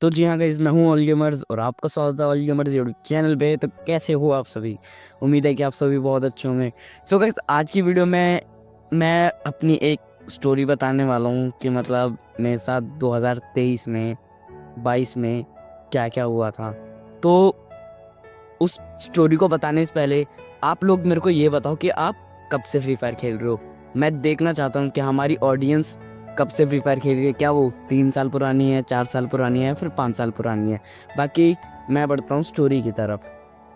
तो जी हाँ गाइस, मैं हूँ ऑल गेमर्स और आपका स्वागत है ऑल गेमर्स यूट्यूब चैनल पे। तो कैसे हो आप सभी? उम्मीद है कि आप सभी बहुत अच्छे होंगे। सो गाइस, आज की वीडियो में मैं अपनी एक स्टोरी बताने वाला हूँ कि मतलब मेरे साथ 2023 में 22 में क्या क्या हुआ था। तो उस स्टोरी को बताने से पहले आप लोग मेरे को ये बताओ कि आप कब से फ्री फायर खेल रहे हो। मैं देखना चाहता हूँ कि हमारी ऑडियंस कब से फ्री फायर खेल रही है। क्या वो 3 साल पुरानी है, 4 साल पुरानी है, फिर 5 साल पुरानी है। बाकी मैं बढ़ता हूँ स्टोरी की तरफ।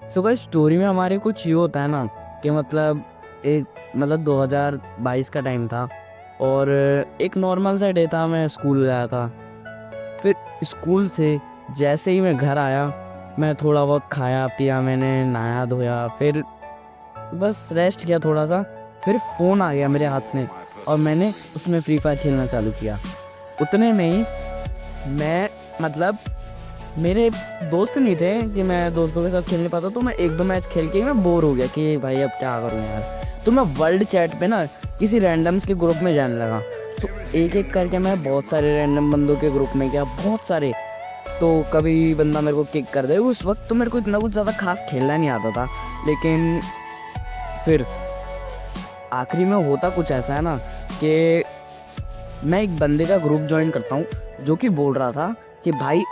सो गाइस, स्टोरी में हमारे कुछ ये होता है ना कि मतलब एक 2022 का टाइम था और एक नॉर्मल सा डे था। मैं स्कूल गया था। फिर स्कूल से जैसे ही मैं घर आया, मैं थोड़ा बहुत खाया पिया, मैंने नहाया धोया, फिर बस रेस्ट किया थोड़ा सा। फिर फ़ोन आ गया मेरे हाथ में और मैंने उसमें फ्री फायर खेलना चालू किया। उतने में ही मैं मतलब मेरे दोस्त नहीं थे कि मैं दोस्तों के साथ खेल नहीं पाता, तो मैं एक दो मैच खेल के ही मैं बोर हो गया कि भाई अब क्या करूँ यार। तो मैं वर्ल्ड चैट पे ना किसी रैंडम्स के ग्रुप में जाने लगा। सो एक एक करके मैं बहुत सारे रैंडम बंदों के ग्रुप में गया, बहुत सारे। तो कभी बंदा मेरे को किक कर दे। उस वक्त तो मेरे को इतना कुछ ज़्यादा खास खेलना नहीं आता था, लेकिन फिर आखिरी में होता कुछ ऐसा है ना कि मैं एक बंदे का ग्रुप ज्वाइन करता हूँ जो कि बोल रहा था कि भाई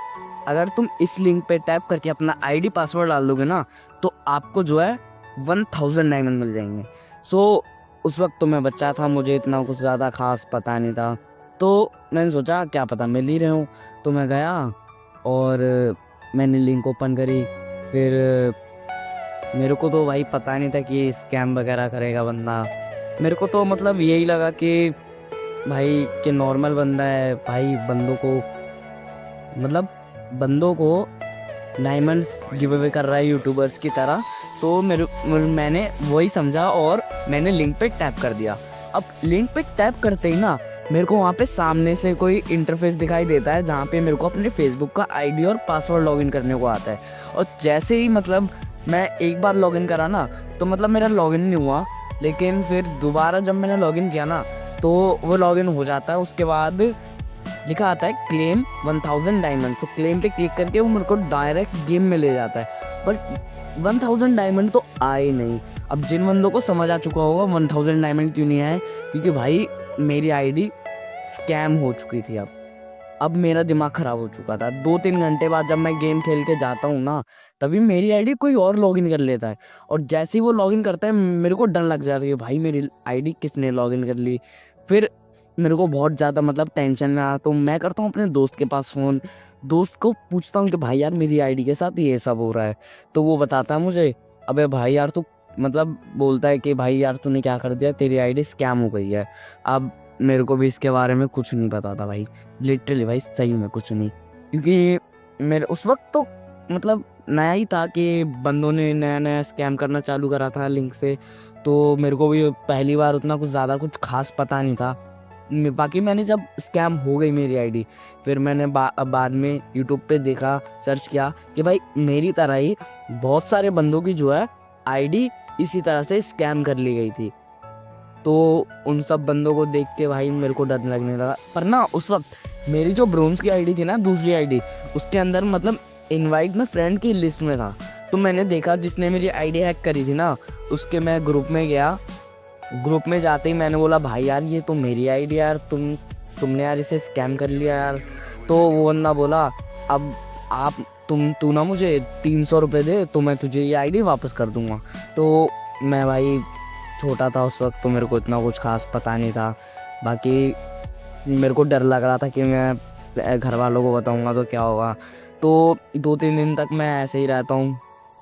अगर तुम इस लिंक पे टैप करके अपना आईडी पासवर्ड डाल दोगे ना तो आपको जो है 1000 डायमंड मिल जाएंगे। सो उस वक्त तो मैं बच्चा था, मुझे इतना कुछ ज़्यादा खास पता नहीं था। तो मैंने सोचा क्या पता मिल ही रहे हो। तो मैं गया और मैंने लिंक ओपन करी। फिर मेरे को तो भाई पता नहीं था कि स्कैम वगैरह करेगा बंदा। मेरे को तो मतलब यही लगा कि भाई कि नॉर्मल बंदा है, भाई बंदों को डायमंड्स गिव अवे कर रहा है यूट्यूबर्स की तरह। तो मैंने वही समझा और मैंने लिंक पे टैप कर दिया। अब लिंक पे टैप करते ही ना मेरे को वहाँ पे सामने से कोई इंटरफेस दिखाई देता है जहाँ पे मेरे को अपने फेसबुक का आईडी और पासवर्ड लॉगिन करने को आता है। और जैसे ही मतलब मैं एक बार लॉगिन करा ना तो मतलब मेरा लॉगिन नहीं हुआ, लेकिन फिर दोबारा जब मैंने लॉगिन किया ना तो वो लॉगिन हो जाता है। उसके बाद लिखा आता है क्लेम 1000 डायमंड। तो क्लेम पे क्लिक करके वो मेरे को डायरेक्ट गेम में ले जाता है, बट 1000 डायमंड तो आए नहीं। अब जिन बंदों को समझ आ चुका होगा 1000 डायमंड क्यों नहीं आए, क्योंकि भाई मेरी आईडी स्कैम हो चुकी थी। अब मेरा दिमाग खराब हो चुका था। 2-3 घंटे बाद जब मैं गेम खेल के जाता हूँ ना तभी मेरी आईडी कोई और लॉगिन कर लेता है। और जैसे ही वो लॉगिन करता है मेरे को डर लग जाता है कि भाई मेरी आईडी किसने लॉगिन कर ली। फिर मेरे को बहुत ज़्यादा मतलब टेंशन में आया, तो मैं करता हूँ अपने दोस्त के पास फ़ोन। दोस्त को पूछता हूँ कि भाई यार मेरी आईडी के साथ ये सब हो रहा है। तो वो बताता है मुझे, अबे भाई यार तू मतलब बोलता है कि भाई यार तूने क्या कर दिया, तेरी आईडी स्कैम हो गई है। अब मेरे को भी इसके बारे में कुछ नहीं पता था भाई, लिटरली भाई सही में कुछ नहीं। क्योंकि मेरे उस वक्त तो मतलब नया ही था कि बंदों ने नया नया स्कैम करना चालू करा था लिंक से। तो मेरे को भी पहली बार उतना कुछ ज़्यादा कुछ खास पता नहीं था। बाकी मैंने जब स्कैम हो गई मेरी आईडी, फिर मैंने बाद में यूट्यूब पे देखा, सर्च किया कि भाई मेरी तरह ही बहुत सारे बंदों की जो है आईडी इसी तरह से स्कैम कर ली गई थी। तो उन सब बंदों को देख के भाई मेरे को डर लगने लगा। पर ना उस वक्त मेरी जो ब्रोंज की आईडी थी ना, दूसरी आईडी, उसके अंदर मतलब इनवाइट में फ्रेंड की लिस्ट में था। तो मैंने देखा जिसने मेरी आईडी हैक करी थी ना उसके मैं ग्रुप में गया। ग्रुप में जाते ही मैंने बोला भाई यार ये तो मेरी आईडी यार, तुमने यार इसे स्कैम कर लिया यार। तो वो बंदा बोला अब आप तू ना मुझे 300 रुपये दे तो मैं तुझे ये आईडी वापस कर दूंगा। तो मैं भाई छोटा था उस वक्त तो मेरे को इतना कुछ खास पता नहीं था। बाकी मेरे को डर लग रहा था कि मैं घर वालों को बताऊंगा तो क्या होगा। तो 2-3 दिन तक मैं ऐसे ही रहता हूँ,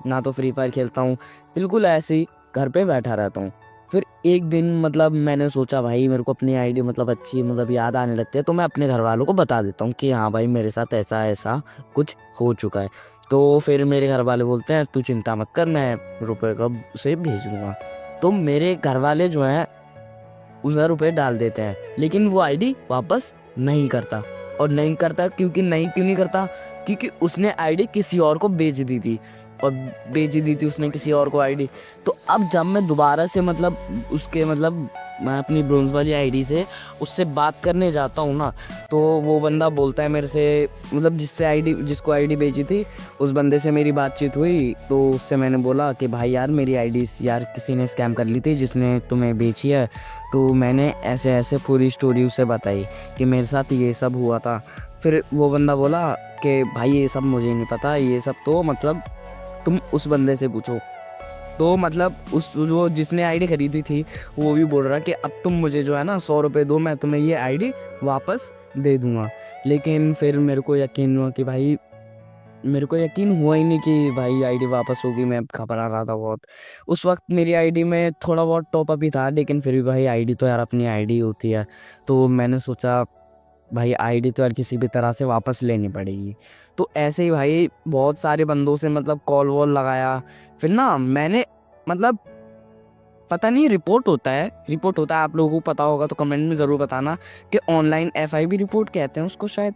ना तो फ्री फायर खेलता हूँ, बिल्कुल ऐसे ही घर पे बैठा रहता हूँ। फिर एक दिन मतलब मैंने सोचा भाई मेरे को अपनी आईडी मतलब अच्छी मतलब याद आने लगती है, तो मैं अपने घर वालों को बता देता हूँ कि हाँ भाई मेरे साथ ऐसा ऐसा कुछ हो चुका है। तो फिर मेरे घर वाले बोलते हैं तू चिंता मत कर, मैं रुपये कब उसे भेज दूँगा। तो मेरे घर वाले जो हैं 1000 रुपये डाल देते हैं, लेकिन वो आईडी वापस नहीं करता। और नहीं करता क्यों नहीं करता, क्योंकि उसने आईडी किसी और को बेच दी थी। और बेच दी थी उसने किसी और को आईडी। तो अब जब मैं दोबारा से मतलब उसके मतलब मैं अपनी ब्रोंज़ वाली आईडी से उससे बात करने जाता हूँ ना, तो वो बंदा बोलता है मेरे से, मतलब जिसको आईडी बेची थी उस बंदे से मेरी बातचीत हुई। तो उससे मैंने बोला कि भाई यार मेरी आईडी यार किसी ने स्कैम कर ली थी जिसने तुम्हें बेची है। तो मैंने ऐसे ऐसे पूरी स्टोरी उसे बताई कि मेरे साथ ये सब हुआ था। फिर वो बंदा बोला कि भाई ये सब मुझे नहीं पता, ये सब तो मतलब तुम उस बंदे से पूछो। तो मतलब उस जो जिसने आईडी खरीदी थी वो भी बोल रहा कि अब तुम मुझे जो है ना 100 रुपये दो, मैं तुम्हें ये आईडी वापस दे दूँगा। लेकिन फिर मेरे को यकीन हुआ ही नहीं कि भाई आईडी वापस होगी। मैं घबरा रहा था बहुत। उस वक्त मेरी आईडी में थोड़ा बहुत टॉपअप ही था, लेकिन फिर भी भाई आईडी तो यार अपनी आईडी होती है। तो मैंने सोचा भाई आईडी तो यार किसी भी तरह से वापस लेनी पड़ेगी। तो ऐसे ही भाई बहुत सारे बंदों से मतलब कॉल वॉल लगाया। फिर ना मैंने मतलब पता नहीं रिपोर्ट होता है, आप लोगों को पता होगा तो कमेंट में ज़रूर बताना कि ऑनलाइन एफआईबी रिपोर्ट कहते हैं उसको शायद।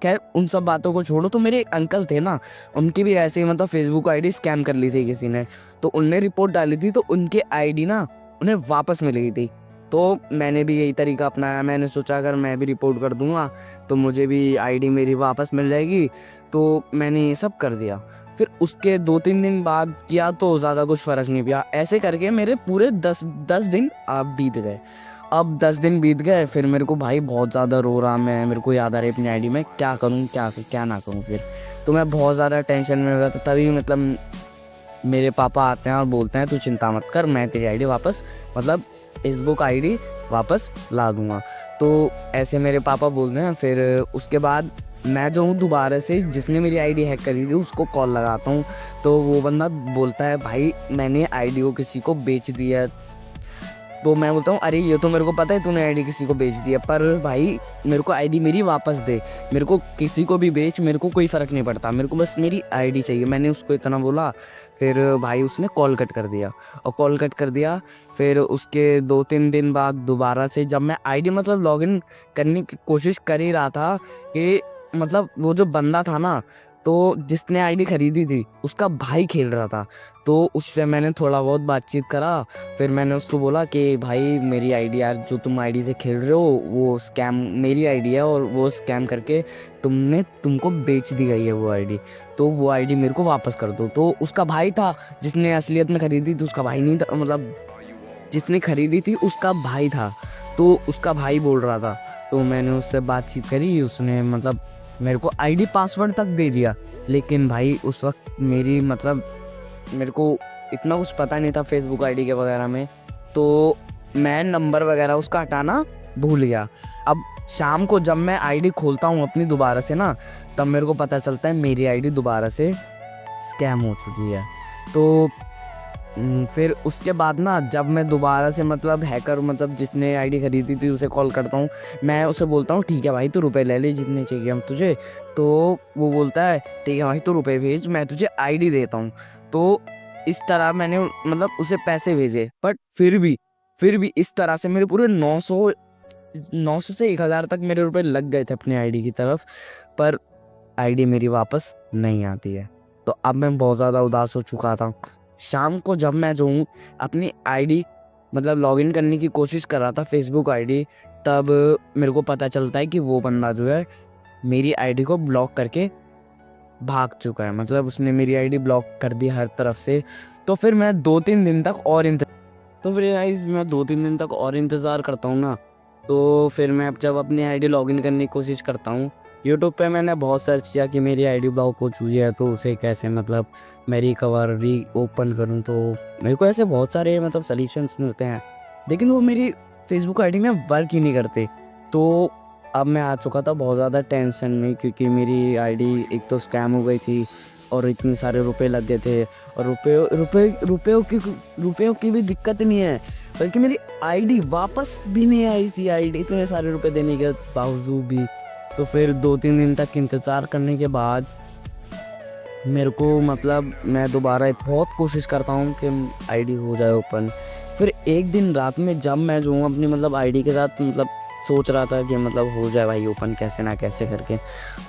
खैर उन सब बातों को छोड़ो, तो मेरे एक अंकल थे ना, उनकी भी ऐसे ही मतलब फेसबुक आईडी स्कैम कर ली थी किसी ने। तो उनने रिपोर्ट डाली थी, तो उनकी आईडी ना उन्हें वापस मिल गई थी। तो मैंने भी यही तरीका अपनाया। मैंने सोचा अगर मैं भी रिपोर्ट कर दूंगा तो मुझे भी आईडी मेरी वापस मिल जाएगी। तो मैंने ये सब कर दिया। फिर उसके 2-3 दिन बाद किया तो ज़्यादा कुछ फ़र्क नहीं पड़ा। ऐसे करके मेरे पूरे 10 दिन बीत गए। अब 10 दिन बीत गए, फिर मेरे को भाई बहुत ज़्यादा रो रहा मैं, मेरे को याद आ रही अपनी आईडी में क्या करूँ क्या ना करूँ फिर। तो मैं बहुत ज़्यादा टेंशन में हो गया। तो तभी मतलब मेरे पापा आते हैं और बोलते हैं तू चिंता मत कर, मैं तेरी आईडी वापस मतलब फेसबुक आईडी वापस ला दूँगा। तो ऐसे मेरे पापा बोलते हैं। फिर उसके बाद मैं जो हूँ दोबारा से जिसने मेरी आईडी हैक करी थी उसको कॉल लगाता हूँ। तो वो बंदा बोलता है भाई मैंने आईडी को किसी को बेच दिया है। तो मैं बोलता हूँ अरे ये तो मेरे को पता है तूने आईडी किसी को बेच दिया, पर भाई मेरे को आईडी मेरी वापस दे। मेरे को किसी को भी बेच, मेरे को कोई फ़र्क नहीं पड़ता, मेरे को बस मेरी आईडी चाहिए। मैंने उसको इतना बोला। फिर भाई उसने कॉल कट कर दिया और कॉल कट कर दिया। फिर उसके 2-3 दिन बाद दोबारा से जब मैं आईडी मतलब लॉगिन करने की कोशिश कर ही रहा था कि मतलब वो जो बंदा था ना, तो जिसने आईडी खरीदी थी उसका भाई खेल रहा था। तो उससे मैंने थोड़ा बहुत बातचीत करा। फिर मैंने उसको बोला कि भाई मेरी आईडी यार जो तुम आईडी से खेल रहे हो वो स्कैम मेरी आईडी है, और वो स्कैम करके तुमको बेच दी गई है वो आईडी। तो वो आईडी मेरे को वापस कर दो। तो उसका भाई था जिसने असलियत में खरीदी थी, उसका भाई नहीं था, मतलब जिसने खरीदी थी उसका भाई था। तो उसका भाई बोल रहा था। तो मैंने उससे बातचीत करी, उसने मतलब मेरे को आईडी पासवर्ड तक दे दिया। लेकिन भाई उस वक्त मेरे को इतना कुछ पता नहीं था फेसबुक आईडी के वगैरह में, तो मैं नंबर वगैरह उसका हटाना भूल गया। अब शाम को जब मैं आईडी खोलता हूँ अपनी दोबारा से ना, तब मेरे को पता चलता है मेरी आईडी दोबारा से स्कैम हो चुकी है। तो फिर उसके बाद ना जब मैं दोबारा से मतलब हैकर मतलब जिसने आईडी खरीदी थी उसे कॉल करता हूँ। मैं उसे बोलता हूँ ठीक है भाई तू रुपए ले ले जितने चाहिए हम तुझे। तो वो बोलता है ठीक है भाई तू रुपए भेज, मैं तुझे आईडी देता हूँ। तो इस तरह मैंने मतलब उसे पैसे भेजे। बट फिर भी इस तरह से मेरे पूरे 900 से 1000 तक मेरे रुपए लग गए थे अपनी आईडी की तरफ, पर आईडी मेरी वापस नहीं आती है। तो अब मैं बहुत ज़्यादा उदास हो चुका था। शाम को जब मैं जो हूँ अपनी आईडी मतलब लॉगिन करने की कोशिश कर रहा था फेसबुक आईडी, तब मेरे को पता चलता है कि वो बंदा जो है मेरी आईडी को ब्लॉक करके भाग चुका है। मतलब उसने मेरी आईडी ब्लॉक कर दी हर तरफ से। तो फिर मैं 2-3 दिन तक और मैं 2-3 दिन तक और इंतज़ार करता हूँ ना। तो फिर मैं जब अपनी आईडी लॉगिन करने की कोशिश करता हूँ, यूट्यूब पे मैंने बहुत सर्च किया कि मेरी आईडी ब्लॉक हो चुकी है तो उसे कैसे मतलब मैं री ओपन करूँ। तो मेरे को ऐसे बहुत सारे मतलब सॉल्यूशंस मिलते हैं, लेकिन वो मेरी फेसबुक आईडी में वर्क ही नहीं करते। तो अब मैं आ चुका था बहुत ज़्यादा टेंशन में, क्योंकि मेरी आईडी एक तो स्कैम हो गई थी और इतने सारे रुपए लग गए थे। और रुपयों की भी दिक्कत नहीं है, बल्कि मेरी आईडी वापस भी नहीं आई थी, आईडी इतने सारे रुपए देने के बावजूद भी। तो फिर 2-3 दिन तक इंतज़ार करने के बाद मेरे को मतलब मैं दोबारा बहुत कोशिश करता हूँ कि आईडी हो जाए ओपन। फिर एक दिन रात में जब मैं जो हूँ अपनी मतलब आईडी के साथ मतलब सोच रहा था कि मतलब हो जाए भाई ओपन कैसे ना कैसे करके,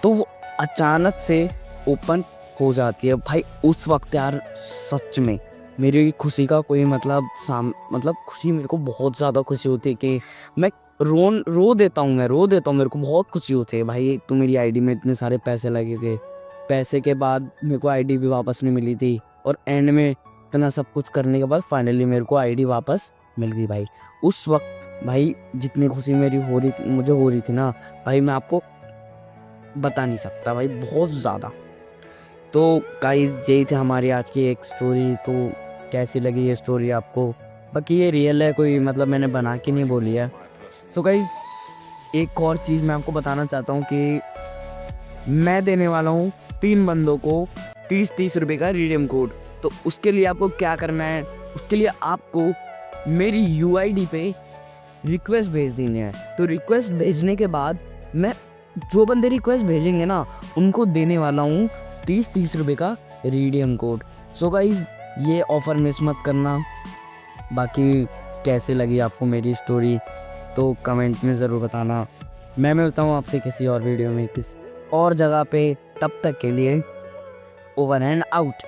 तो वो अचानक से ओपन हो जाती है भाई उस वक्त यार। सच में मेरी खुशी का कोई मतलब खुशी, मेरे को बहुत ज़्यादा खुशी होती है कि मैं रो देता हूँ, मेरे को बहुत खुशी होती है भाई। तो मेरी आईडी में इतने सारे पैसे लगे थे, पैसे के बाद मेरे को आईडी भी वापस नहीं मिली थी, और एंड में इतना सब कुछ करने के बाद फाइनली मेरे को आईडी वापस मिल गई भाई। उस वक्त भाई जितनी खुशी मुझे हो रही थी ना भाई, मैं आपको बता नहीं सकता भाई, बहुत ज़्यादा। तो गाइस यही थी हमारी आज की एक स्टोरी। तो कैसी लगी ये स्टोरी आपको? बाकी ये रियल है, कोई मतलब मैंने बना के नहीं बोली है। सो गाइस एक और चीज़ मैं आपको बताना चाहता हूँ कि मैं देने वाला हूँ 3 बंदों को 30 रुपये का रिडीम कोड। तो उसके लिए आपको क्या करना है, उसके लिए आपको मेरी UID पे रिक्वेस्ट भेज देनी है। तो रिक्वेस्ट भेजने के बाद मैं जो बंदे रिक्वेस्ट भेजेंगे ना उनको देने वाला हूँ 30 रुपये का रिडीम कोड। सो गाइस ये ऑफ़र मिस मत करना। बाकी कैसे लगी आपको मेरी स्टोरी तो कमेंट में ज़रूर बताना। मैं मिलता हूँ आपसे किसी और वीडियो में किसी और जगह पे। तब तक के लिए ओवर एंड आउट।